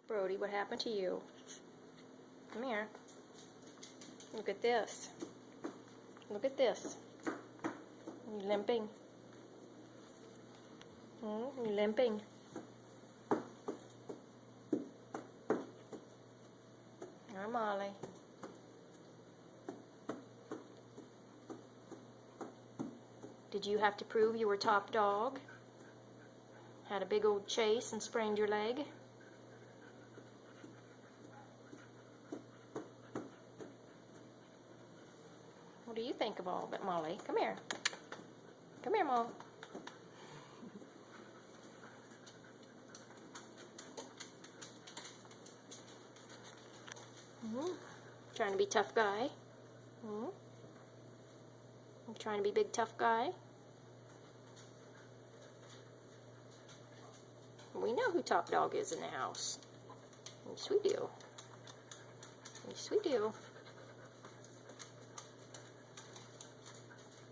Brody, what happened to you? Come here. Look at this. Look at this. You limping? You limping? Hi, Molly. Did you have to prove you were top dog? Had a big old chase and sprained your leg? What do you think of all of it, Molly? Come here. Come here, Mom. Trying to be tough guy? You trying to be big tough guy? We know who top dog is in the house. Yes, we do. Yes, we do.